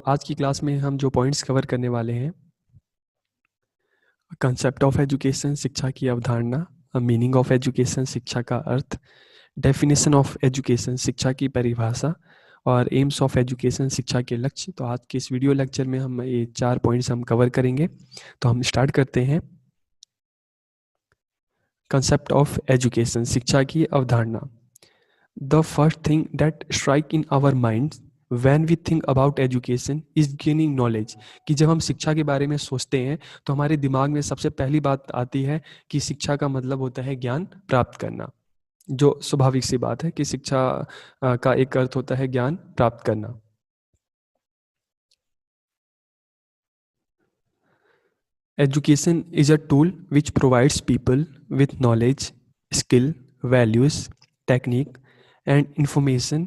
आज की क्लास में हम जो पॉइंट्स कवर करने वाले हैं, कंसेप्ट ऑफ एजुकेशन, शिक्षा की अवधारणा, मीनिंग ऑफ एजुकेशन, शिक्षा का अर्थ, डेफिनेशन ऑफ एजुकेशन, शिक्षा की परिभाषा और एम्स ऑफ एजुकेशन, शिक्षा के लक्ष्य। तो आज के इस वीडियो लेक्चर में हम ये 4 पॉइंट्स हम कवर करेंगे। तो हम स्टार्ट करते हैं। कंसेप्ट ऑफ एजुकेशन, शिक्षा की अवधारणा। The first thing that strike in our minds when we think about education is gaining knowledge। कि जब हम शिक्षा के बारे में सोचते हैं तो हमारे दिमाग में सबसे पहली बात आती है कि शिक्षा का मतलब होता है ज्ञान प्राप्त करना। जो स्वाभाविक सी बात है कि शिक्षा का एक अर्थ होता है ज्ञान प्राप्त करना। Education is a tool which provides people with knowledge, skill, values, technique, and information,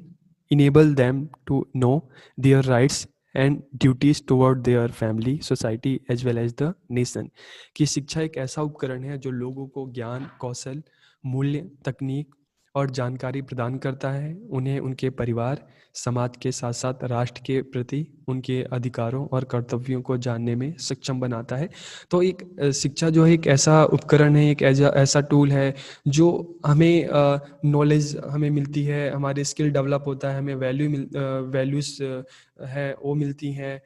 enable them to know their rights and duties toward their family, society as well as the nation। कि शिक्षा एक ऐसा उपकरण है जो लोगों को ज्ञान, कौशल, मूल्य, तकनीक और जानकारी प्रदान करता है, उन्हें उनके परिवार, समाज के साथ साथ राष्ट्र के प्रति उनके अधिकारों और कर्तव्यों को जानने में सक्षम बनाता है। तो एक शिक्षा जो है एक ऐसा उपकरण है, एक ऐसा टूल है जो हमें नॉलेज हमें मिलती है, हमारे स्किल डेवलप होता है, हमें वैल्यूज़ है वो मिलती हैं।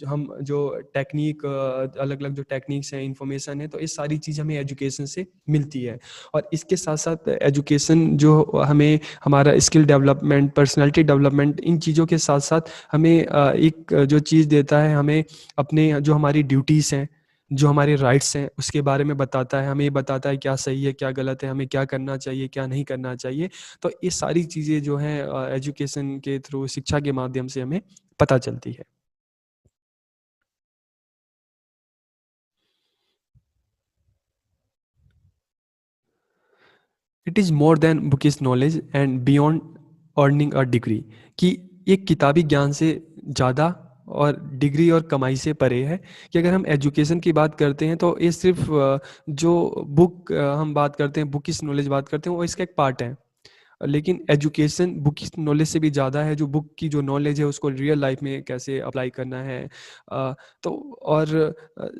हम जो टेक्निक अलग अलग जो टेक्निक्स हैं, इंफॉर्मेशन है, तो ये सारी चीज़ हमें एजुकेशन से मिलती है। और इसके साथ साथ एजुकेशन जो हमें हमारा स्किल डेवलपमेंट, पर्सनैलिटी डेवलपमेंट, इन चीज़ों के साथ साथ हमें एक जो चीज़ देता है, हमें अपने जो हमारी ड्यूटीज़ हैं, जो हमारे राइट्स हैं, उसके बारे में बताता है। हमें ये बताता है क्या सही है, क्या गलत है, हमें क्या करना चाहिए, क्या नहीं करना चाहिए। तो ये सारी चीज़ें जो हैं एजुकेशन के थ्रू, शिक्षा के माध्यम से हमें पता चलती है। It is more than bookish knowledge and beyond earning a degree. कि एक किताबी ज्ञान से ज़्यादा और डिग्री और कमाई से परे है। कि अगर हम एजुकेशन की बात करते हैं तो ये सिर्फ जो बुक हम बात करते हैं, बुकिश नॉलेज बात करते हैं, वो इसका एक पार्ट है। लेकिन एजुकेशन बुक की नॉलेज से भी ज़्यादा है। जो बुक की जो नॉलेज है उसको रियल लाइफ में कैसे अप्लाई करना है। तो और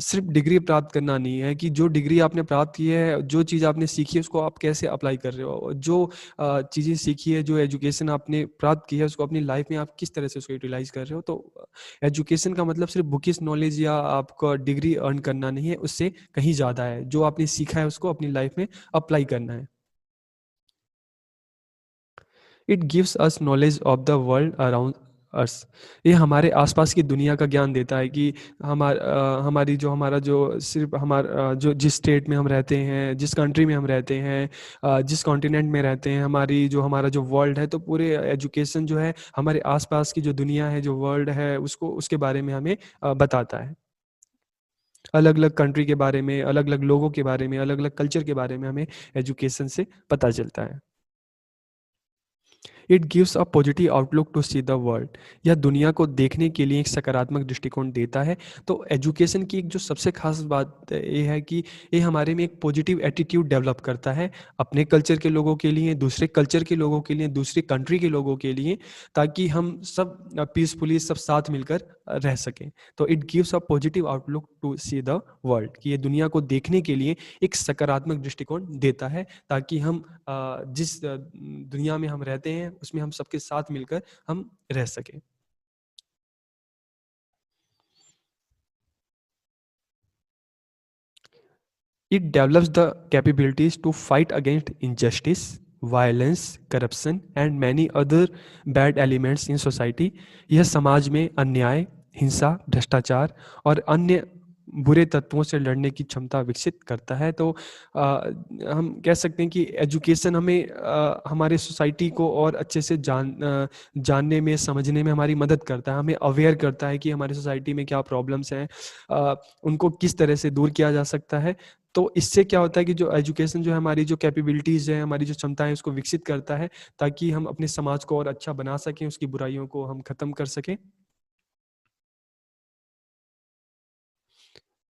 सिर्फ डिग्री प्राप्त करना नहीं है कि जो डिग्री आपने प्राप्त की है, जो चीज़ आपने सीखी है, उसको आप कैसे अप्लाई कर रहे हो। जो चीज़ें सीखी है, जो एजुकेशन आपने प्राप्त की है, उसको अपनी लाइफ में आप किस तरह से उसको यूटिलाइज कर रहे हो। तो एजुकेशन का मतलब सिर्फ बुकिश नॉलेज या आपका डिग्री अर्न करना नहीं है, उससे कहीं ज़्यादा है। जो आपने सीखा है उसको अपनी लाइफ में अप्लाई करना है। It gives us knowledge of the world around us. ये हमारे आसपास की दुनिया का ज्ञान देता है कि हमारी जो हमारा जो सिर्फ हमारा जो जिस स्टेट में हम रहते हैं, जिस कंट्री में हम रहते हैं, जिस कॉन्टिनेंट में रहते हैं, हमारी जो हमारा जो वर्ल्ड है, तो पूरे एजुकेशन जो है हमारे आसपास की जो दुनिया है, जो वर्ल्ड है, उसको उसके बारे में हमें बताता है। अलग अलग कंट्री के बारे में, अलग अलग लोगों के बारे में, अलग अलग कल्चर के बारे में हमें एजुकेशन से पता चलता है। It gives a positive outlook to see the world. यह दुनिया को देखने के लिए एक सकारात्मक दृष्टिकोण देता है। तो एजुकेशन की एक जो सबसे खास बात ये है कि ये हमारे में एक पॉजिटिव एटीट्यूड डेवलप करता है अपने कल्चर के लोगों के लिए, दूसरे कल्चर के लोगों के लिए, दूसरी कंट्री के लोगों के लिए, ताकि हम सब पीसफुली सब साथ मिलकर रह सकें। तो it gives a positive outlook to see the world, कि ये दुनिया को देखने के लिए एक सकारात्मक दृष्टिकोण देता है, ताकि हम जिस दुनिया में हम रहते हैं उसमें हम सबके साथ मिलकर हम रह सकें। It develops the capabilities to fight against injustice, violence, corruption and many other bad elements in society। यह समाज में अन्याय, हिंसा, भ्रष्टाचार और अन्य बुरे तत्वों से लड़ने की क्षमता विकसित करता है। तो हम कह सकते हैं कि एजुकेशन हमें हमारे सोसाइटी को और अच्छे से जानने में, समझने में हमारी मदद करता है। हमें अवेयर करता है कि हमारी सोसाइटी में क्या प्रॉब्लम्स हैं, उनको किस तरह से दूर किया जा सकता है। तो इससे क्या होता है कि जो एजुकेशन जो है हमारी जो कैपेबिलिटीज़ है, हमारी जो क्षमताएँ हैं, उसको विकसित करता है, ताकि हम अपने समाज को और अच्छा बना सकें, उसकी बुराइयों को हम ख़त्म कर सकें।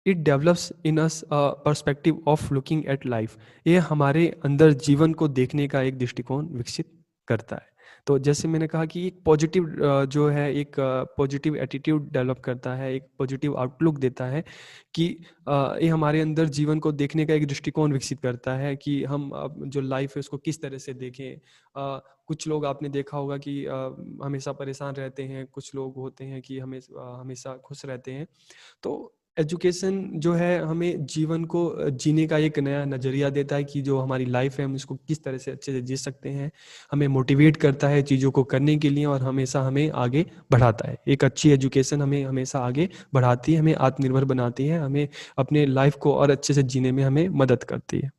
It develops in us a perspective of looking at life. ये हमारे अंदर जीवन को देखने का एक दृष्टिकोण विकसित करता है। तो जैसे मैंने कहा कि एक पॉजिटिव जो है एक पॉजिटिव एटीट्यूड डेवलप करता है, एक पॉजिटिव आउटलुक देता है कि ये हमारे अंदर जीवन को देखने का एक दृष्टिकोण विकसित करता है कि हम जो लाइफ है उसको किस तरह से देखें। कुछ लोग आपने देखा होगा कि हमेशा परेशान रहते हैं, कुछ लोग होते हैं कि हमेशा खुश रहते हैं। तो एजुकेशन जो है हमें जीवन को जीने का एक नया नज़रिया देता है कि जो हमारी लाइफ है हम इसको किस तरह से अच्छे से जी सकते हैं। हमें मोटिवेट करता है चीज़ों को करने के लिए और हमेशा हमें आगे बढ़ाता है। एक अच्छी एजुकेशन हमें हमेशा आगे बढ़ाती है, हमें आत्मनिर्भर बनाती है, हमें अपने लाइफ को और अच्छे से जीने में हमें मदद करती है।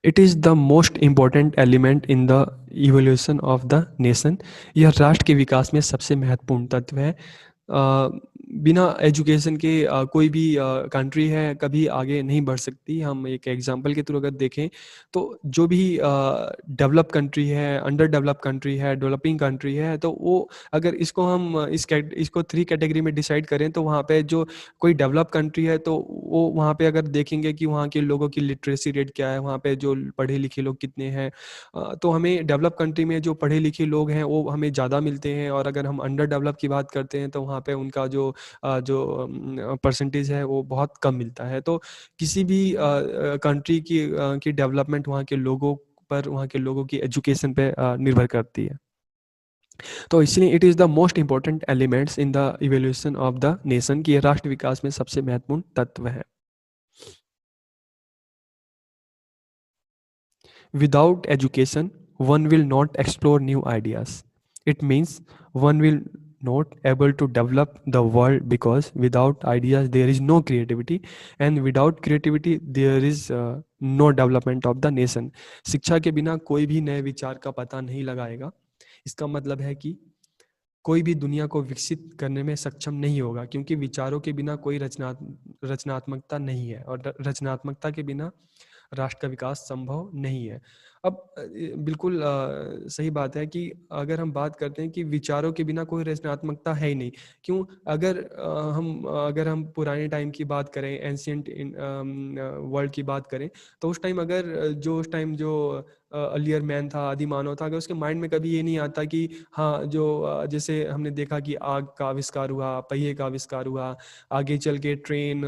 It is the most important element in the evolution of the nation. यह राष्ट्र के विकास में सबसे महत्वपूर्ण तत्व है। बिना एजुकेशन के कोई भी कंट्री है कभी आगे नहीं बढ़ सकती। हम एक एग्जांपल के थ्रू अगर देखें तो जो भी डेवलप कंट्री है, अंडर डेवलप कंट्री है, डेवलपिंग कंट्री है, तो वो अगर इसको हम इसको 3 कैटेगरी में डिसाइड करें तो वहाँ पे जो कोई डेवलप कंट्री है तो वो वहाँ पे अगर देखेंगे कि वहाँ के लोगों की लिटरेसी रेट क्या है, वहाँ पे जो पढ़े लिखे लोग कितने हैं। तो हमें डेवलप कंट्री में जो पढ़े लिखे लोग हैं वो हमें ज़्यादा मिलते हैं, और अगर हम अंडर डेवलप की बात करते हैं तो वहाँ पे उनका जो परसेंटेज है वो बहुत कम मिलता है। तो किसी भी कंट्री की डेवलपमेंट वहाँ के लोगों पर, वहाँ के लोगों की एजुकेशन पे निर्भर करती है। तो इसलिए it is the most important elements in the evolution of the nation, कि ये राष्ट्र विकास में सबसे महत्वपूर्ण तत्व है। Without education, one will not explore new ideas. It means one will not able to develop the world, because without ideas there is no creativity, and without creativity there is no development of the nation. शिक्षा के बिना कोई भी नए विचार का पता नहीं लगाएगा। इसका मतलब है कि कोई भी दुनिया को विकसित करने में सक्षम नहीं होगा, क्योंकि विचारों के बिना कोई रचनात्मकता नहीं है, और रचनात्मकता के बिना राष्ट्र का विकास संभव नहीं है। अब बिल्कुल सही बात है कि अगर हम बात करते हैं कि विचारों के बिना कोई रचनात्मकता है ही नहीं। क्यों? अगर हम पुराने टाइम की बात करें, एंशिएंट वर्ल्ड की बात करें, तो उस टाइम उस टाइम जो अर्लियर मैन था, आदि मानव था, अगर उसके माइंड में कभी ये नहीं आता कि हाँ, जैसे हमने देखा कि आग का आविष्कार हुआ, पहिए का आविष्कार हुआ, आगे चल के ट्रेन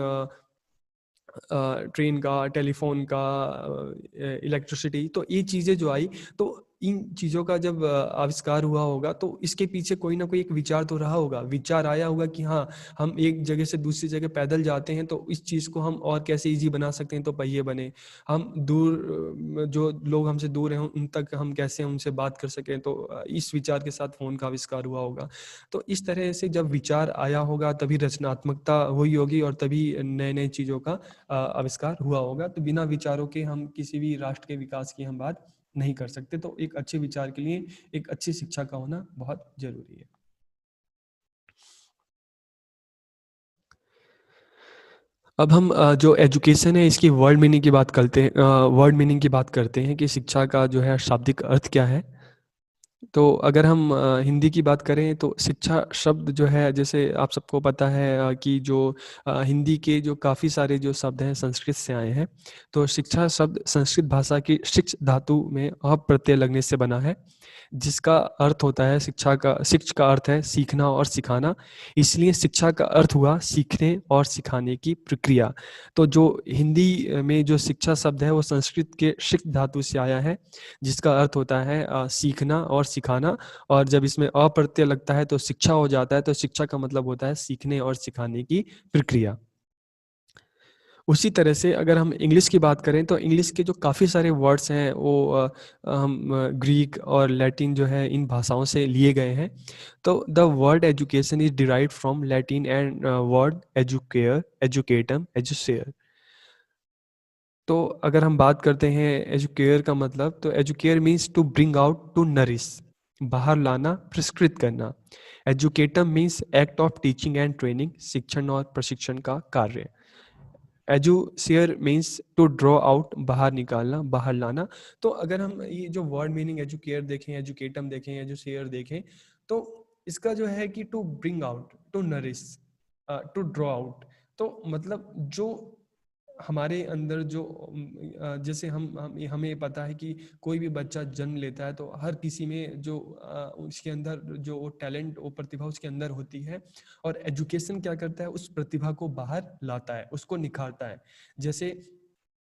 का, टेलीफोन का, इलेक्ट्रिसिटी, तो ये चीज़ें जो आई, तो इन चीज़ों का जब आविष्कार हुआ होगा तो इसके पीछे कोई ना कोई एक विचार तो रहा होगा। विचार आया होगा कि हाँ, हम एक जगह से दूसरी जगह पैदल जाते हैं तो इस चीज़ को हम और कैसे ईजी बना सकते हैं, तो पहिए बने। हम जो लोग हमसे दूर हैं उन तक हम कैसे उनसे बात कर सकें, तो इस विचार के साथ फ़ोन का आविष्कार हुआ होगा। तो इस तरह से जब विचार आया होगा तभी रचनात्मकता हुई होगी, और तभी नए नए चीज़ों का आविष्कार हुआ होगा। तो बिना विचारों के हम किसी भी राष्ट्र के विकास की हम बात नहीं कर सकते। तो एक अच्छे विचार के लिए एक अच्छी शिक्षा का होना बहुत ज़रूरी है। अब हम जो एजुकेशन है इसकी वर्ड मीनिंग की बात करते हैं कि शिक्षा का जो है शाब्दिक अर्थ क्या है। तो अगर हम हिंदी की बात करें तो शिक्षा शब्द जो है, जैसे आप सबको पता है कि जो हिंदी के जो काफ़ी सारे जो शब्द हैं संस्कृत से आए हैं। तो शिक्षा शब्द संस्कृत भाषा की शिक्ष धातु में अ प्रत्यय लगने से बना है, जिसका अर्थ होता है शिक्ष का अर्थ है सीखना और सिखाना। इसलिए शिक्षा का अर्थ हुआ सीखने और सिखाने की प्रक्रिया। तो जो हिंदी में जो शिक्षा शब्द है वो संस्कृत के शिक्ष धातु से आया है, जिसका अर्थ होता है सीखना और सिखाना। और जब इसमें अ प्रत्यय लगता है तो शिक्षा हो जाता है, तो शिक्षा का मतलब होता है सीखने और सिखाने की प्रक्रिया। उसी तरह से अगर हम इंग्लिश की बात करें तो इंग्लिश के जो काफ़ी सारे वर्ड्स हैं वो हम ग्रीक और लैटिन जो है इन भाषाओं से लिए गए हैं। तो the word education is derived from Latin and word educare, educatum, educere. तो अगर हम बात करते हैं एजुकेयर का मतलब, तो educare means to bring out, to nourish, बाहर लाना, पुरस्कृत करना। Educatum means act of teaching and training, शिक्षण और प्रशिक्षण का कार्य। Educere means to draw out, बाहर निकालना, बाहर लाना। तो अगर हम ये जो वर्ड मीनिंग एजुकेयर देखें, एजुकेटम देखें, एजुसियर देखें, तो इसका जो है कि to bring out, to nourish, to draw out. तो मतलब जो हमारे अंदर जो जैसे हमें पता है कि कोई भी बच्चा जन्म लेता है तो हर किसी में जो उसके अंदर जो वो टैलेंट, वो प्रतिभा उसके अंदर होती है, और एजुकेशन क्या करता है, उस प्रतिभा को बाहर लाता है, उसको निखारता है। जैसे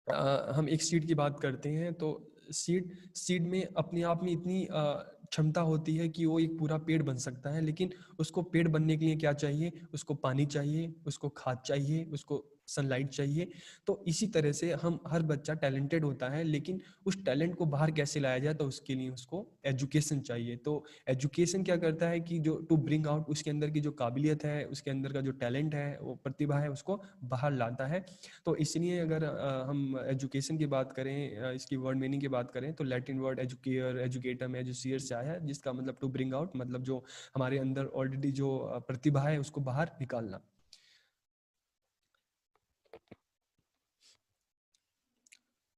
हम एक सीड की बात करते हैं तो सीड सीड में अपने आप में इतनी क्षमता होती है कि वो एक पूरा पेड़ बन सकता है, लेकिन उसको पेड़ बनने के लिए क्या चाहिए, उसको पानी चाहिए, उसको खाद चाहिए, उसको सनलाइट चाहिए। तो इसी तरह से हम हर बच्चा टैलेंटेड होता है, लेकिन उस टैलेंट को बाहर कैसे लाया जाए, तो उसके लिए उसको एजुकेशन चाहिए। तो एजुकेशन क्या करता है कि जो टू ब्रिंग आउट उसके अंदर की जो काबिलियत है, उसके अंदर का जो टैलेंट है, वो प्रतिभा है, उसको बाहर लाता है। तो इसलिए अगर हम एजुकेशन की बात करें, इसकी वर्ड मीनिंग की बात करें, तो लैटिन वर्ड एजुकेयर, एजुकेटर में एजुसियर से आया है, जिसका मतलब टू ब्रिंग आउट, मतलब जो हमारे अंदर ऑलरेडी जो प्रतिभा है उसको बाहर निकालना।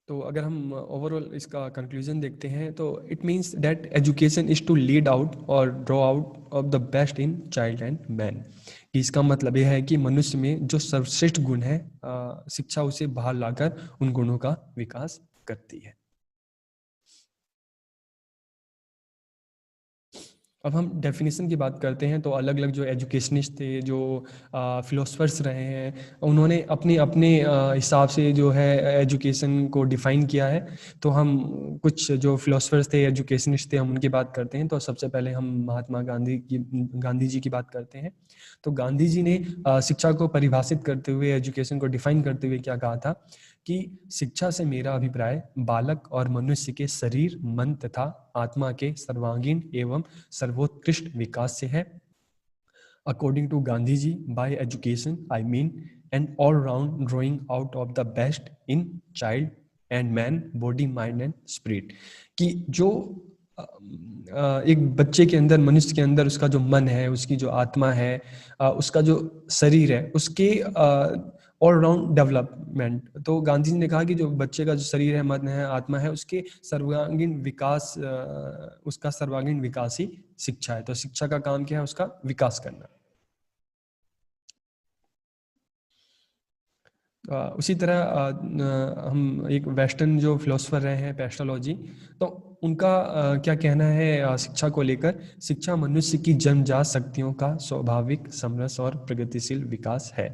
तो अगर हम ओवरऑल इसका कंक्लूजन देखते हैं तो it means that education is to lead out और draw out of the best in child and man. कि इसका मतलब यह है कि मनुष्य में जो सर्वश्रेष्ठ गुण है, शिक्षा उसे बाहर लाकर उन गुणों का विकास करती है। अब हम डेफिनेशन की बात करते हैं तो अलग अलग जो एजुकेशनिस्ट थे, जो फिलोसफर्स रहे हैं, उन्होंने अपने अपने हिसाब से जो है एजुकेशन को डिफ़ाइन किया है। तो हम कुछ जो फिलोसफर्स थे, एजुकेशनिस्ट थे, हम उनकी बात करते हैं। तो सबसे पहले हम महात्मा गांधी जी की बात करते हैं। तो गांधी जी ने शिक्षा को परिभाषित करते हुए, एजुकेशन को डिफ़ाइन करते हुए क्या कहा था कि शिक्षा से मेरा अभिप्राय बालक और मनुष्य के शरीर, मन तथा आत्मा के सर्वांगीण एवं सर्वोत्कृष्ट विकास से है। According to Gandhi ji, by education I mean an all round drawing out of the best in child and man, body, mind and spirit. कि जो एक बच्चे के अंदर, मनुष्य के अंदर उसका जो मन है, उसकी जो आत्मा है, उसका जो शरीर है, उसके ऑलराउंड डेवलपमेंट। तो गांधी जी ने कहा कि जो बच्चे का जो शरीर है, मन है, आत्मा है, उसके सर्वांगीण विकास, उसका सर्वांगीण विकास ही शिक्षा है। तो शिक्षा का काम क्या है, उसका विकास करना। उसी तरह हम एक वेस्टर्न जो फिलोसफर रहे हैं, पेस्टोलॉजी, तो उनका क्या कहना है शिक्षा को लेकर। शिक्षा मनुष्य की जन्मजात शक्तियों का स्वाभाविक, समरस और प्रगतिशील विकास है।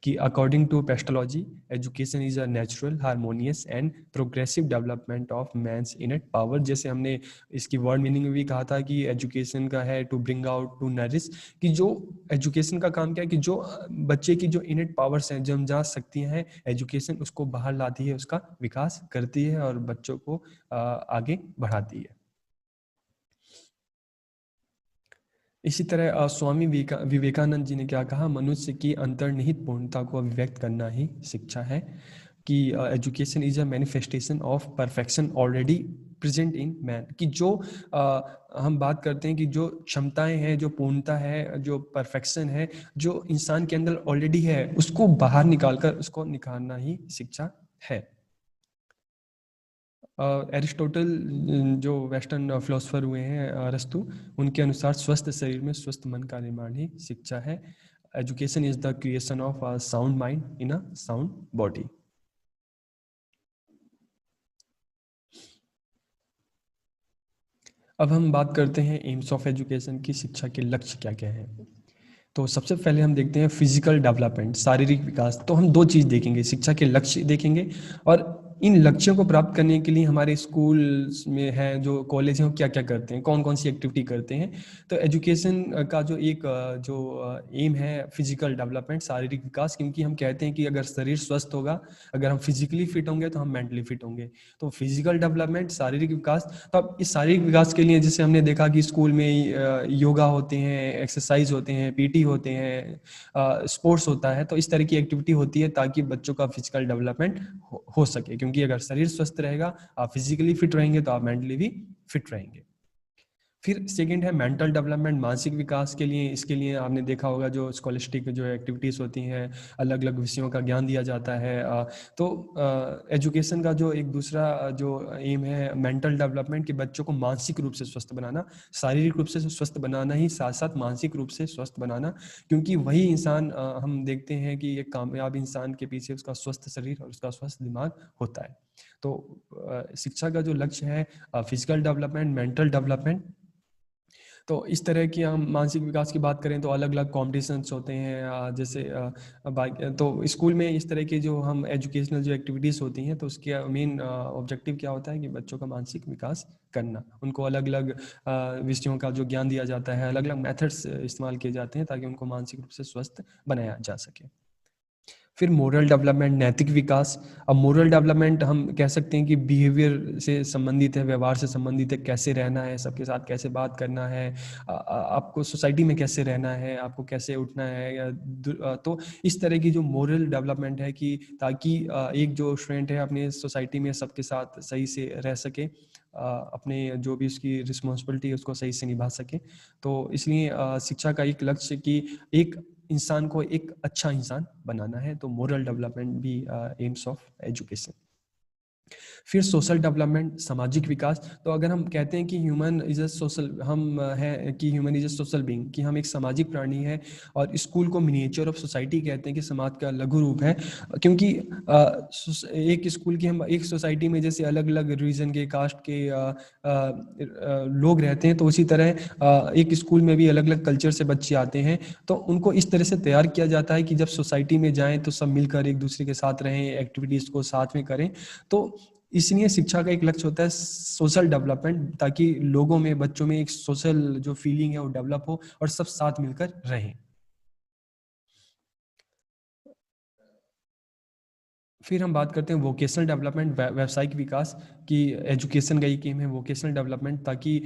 कि according to Pestalozzi, education is a natural, harmonious and progressive development of man's innate power. जैसे हमने इसकी वर्ड मीनिंग में भी कहा था कि एजुकेशन का है to bring out, to nourish. कि जो एजुकेशन का काम क्या है कि जो बच्चे की जो इनेट पावर्स हैं, जन्मजात शक्तियां हैं, एजुकेशन उसको बाहर लाती है, उसका विकास करती है और बच्चों को आगे बढ़ाती है। इसी तरह स्वामी विवेकानंद जी ने क्या कहा, मनुष्य की अंतर्निहित पूर्णता को अभिव्यक्त करना ही शिक्षा है। कि education is a manifestation of perfection already present in man. कि जो हम बात करते हैं कि जो क्षमताएं हैं, जो पूर्णता है, जो परफेक्शन है, जो इंसान के अंदर ऑलरेडी है, उसको बाहर निकालकर उसको निखारना ही शिक्षा है। एरिस्टोटल, जो वेस्टर्न फिलोसफर हुए हैं, अरस्तु, उनके अनुसार स्वस्थ शरीर में स्वस्थ मन का निर्माण ही शिक्षा है। Education is the creation of a sound mind in a sound body. अब हम बात करते हैं एम्स ऑफ एजुकेशन की, शिक्षा के लक्ष्य क्या क्या हैं। तो सबसे पहले हम देखते हैं फिजिकल डेवलपमेंट, शारीरिक विकास। तो हम दो चीज़ देखेंगे, शिक्षा के लक्ष्य देखेंगे, और इन लक्ष्यों को प्राप्त करने के लिए हमारे स्कूल में है, जो कॉलेज हैं, वो क्या क्या करते हैं, कौन कौन सी एक्टिविटी करते हैं। तो एजुकेशन का जो एक जो एम है, फिजिकल डेवलपमेंट, शारीरिक विकास। क्योंकि हम कहते हैं कि अगर शरीर स्वस्थ होगा, अगर हम फिजिकली फिट होंगे, तो हम मेंटली फिट होंगे। तो फिजिकल डेवलपमेंट, शारीरिक विकास। तो अब इस शारीरिक विकास के लिए जैसे हमने देखा कि स्कूल में योगा होते हैं, एक्सरसाइज होते हैं, पीटी होते हैं, स्पोर्ट्स होता है। तो इस तरह की एक्टिविटी होती है ताकि बच्चों का फिजिकल डेवलपमेंट हो सके। क्योंकि अगर शरीर स्वस्थ रहेगा, आप फिजिकली फिट रहेंगे, तो आप मेंटली भी फिट रहेंगे। फिर सेकंड है मेंटल डेवलपमेंट, मानसिक विकास के लिए, इसके लिए आपने देखा होगा जो स्कॉलस्टिक जो एक्टिविटीज़ होती हैं, अलग अलग विषयों का ज्ञान दिया जाता है। तो एजुकेशन का जो एक दूसरा जो एम है मेंटल डेवलपमेंट, कि बच्चों को मानसिक रूप से स्वस्थ बनाना, शारीरिक रूप से स्वस्थ बनाना ही साथ साथ मानसिक रूप से स्वस्थ बनाना, क्योंकि वही इंसान हम देखते हैं कि एक कामयाब इंसान के पीछे उसका स्वस्थ शरीर और उसका स्वस्थ दिमाग होता है। तो शिक्षा का जो लक्ष्य है फिजिकल डेवलपमेंट, मेंटल डेवलपमेंट। तो इस तरह की हम मानसिक विकास की बात करें तो अलग अलग कॉम्पिटिशन्स होते हैं, जैसे तो स्कूल में इस तरह की जो हम एजुकेशनल जो एक्टिविटीज़ होती हैं, तो उसके मेन ऑब्जेक्टिव क्या होता है कि बच्चों का मानसिक विकास करना, उनको अलग अलग विषयों का जो ज्ञान दिया जाता है, अलग अलग मेथड्स इस्तेमाल किए जाते हैं ताकि उनको मानसिक रूप से स्वस्थ बनाया जा सके। फिर मोरल डेवलपमेंट, नैतिक विकास। अब मोरल डेवलपमेंट हम कह सकते हैं कि बिहेवियर से संबंधित है, व्यवहार से संबंधित है, कैसे रहना है, सबके साथ कैसे बात करना है, आपको सोसाइटी में कैसे रहना है, आपको कैसे उठना है, तो इस तरह की जो मोरल डेवलपमेंट है कि ताकि एक जो स्टूडेंट है अपने सोसाइटी में सबके साथ सही से रह सके, अपने जो भी उसकी रिस्पॉन्सिबिलिटी है उसको सही से निभा सके। तो इसलिए शिक्षा का एक लक्ष्य कि एक इंसान को एक अच्छा इंसान बनाना है, तो मोरल डेवलपमेंट भी एम्स ऑफ एजुकेशन। फिर सोशल डेवलपमेंट, सामाजिक विकास। तो अगर हम कहते हैं कि ह्यूमन इज अ सोशल, हम है कि human is a social being, कि हम एक सामाजिक प्राणी है, और स्कूल को मिनिएचर ऑफ सोसाइटी कहते हैं कि समाज का लघु रूप है, क्योंकि एक स्कूल की हम एक सोसाइटी में जैसे अलग अलग रीजन के, कास्ट के लोग रहते हैं, तो उसी तरह एक स्कूल में भी अलग अलग कल्चर से बच्चे आते हैं, तो उनको इस तरह से तैयार किया जाता है कि जब सोसाइटी में जाएं तो सब मिलकर एक दूसरे के साथ रहें, एक्टिविटीज़ को साथ में करें। तो इसलिए शिक्षा का एक लक्ष्य होता है सोशल डेवलपमेंट, ताकि लोगों में, बच्चों में एक सोशल जो फीलिंग है वो डेवलप हो और सब साथ मिलकर रहें। फिर हम बात करते हैं वोकेशनल डेवलपमेंट, व्यावसायिक विकास, की एजुकेशन का एक एम है वोकेशनल डेवलपमेंट, ताकि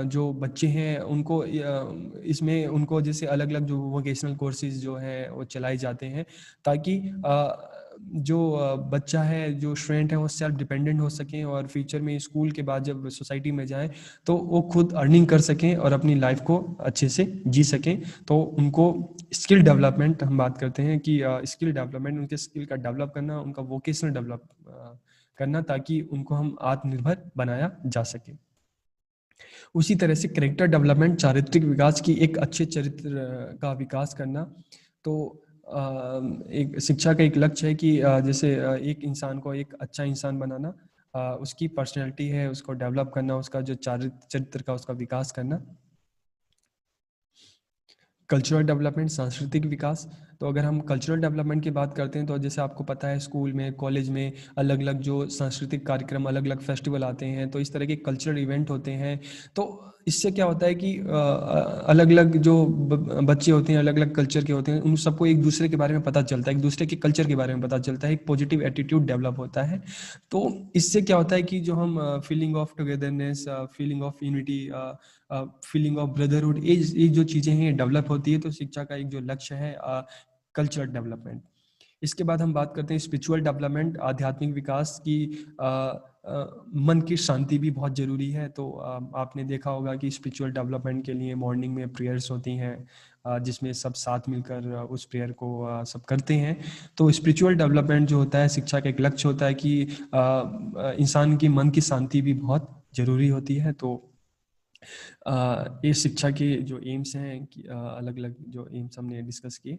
जो बच्चे हैं उनको इसमें उनको जैसे अलग अलग जो वोकेशनल कोर्सेज जो हैं वो चलाए जाते हैं, ताकि जो बच्चा है, जो स्टूडेंट है, वो सेल्फ डिपेंडेंट हो सकें और फ्यूचर में स्कूल के बाद जब सोसाइटी में जाएं तो वो खुद अर्निंग कर सकें और अपनी लाइफ को अच्छे से जी सकें। तो उनको स्किल डेवलपमेंट हम बात करते हैं कि स्किल डेवलपमेंट, उनके स्किल का डेवलप करना, उनका वोकेशनल डेवलप करना, ताकि उनको हम आत्मनिर्भर बनाया जा सके। उसी तरह से कैरेक्टर डेवलपमेंट, चारित्रिक विकास, की एक अच्छे चरित्र का विकास करना। तो एक शिक्षा का एक लक्ष्य है कि जैसे एक इंसान को एक अच्छा इंसान बनाना, उसकी पर्सनैलिटी है उसको डेवलप करना, उसका जो चरित्र का उसका विकास करना। कल्चरल डेवलपमेंट, सांस्कृतिक विकास। तो अगर हम कल्चरल डेवलपमेंट की बात करते हैं तो जैसे आपको पता है स्कूल में, कॉलेज में अलग अलग जो सांस्कृतिक कार्यक्रम, अलग अलग फेस्टिवल आते हैं, तो इस तरह के कल्चरल इवेंट होते हैं। तो इससे क्या होता है कि अलग अलग जो बच्चे होते हैं, अलग अलग कल्चर के होते हैं, उन सबको एक दूसरे के बारे में पता चलता है, एक दूसरे के कल्चर के बारे में पता चलता है, एक पॉजिटिव एटीट्यूड डेवलप होता है। तो इससे क्या होता है कि जो हम feeling of togetherness, feeling of unity, feeling of brotherhood, ये जो चीज़ें हैं डेवलप होती है। तो शिक्षा का एक जो लक्ष्य है कल्चरल डेवलपमेंट। इसके बाद हम बात करते हैं स्पिरिचुअल डेवलपमेंट, आध्यात्मिक विकास की। मन की शांति भी बहुत ज़रूरी है। तो आपने देखा होगा कि स्पिरिचुअल डेवलपमेंट के लिए मॉर्निंग में प्रेयर्स होती हैं, जिसमें सब साथ मिलकर उस प्रेयर को सब करते हैं। तो स्पिरिचुअल डेवलपमेंट जो होता है, शिक्षा का एक लक्ष्य होता है कि इंसान की मन की शांति भी बहुत ज़रूरी होती है। तो ये शिक्षा के जो एम्स हैं कि अलग अलग जो एम्स हमने डिस्कस किए।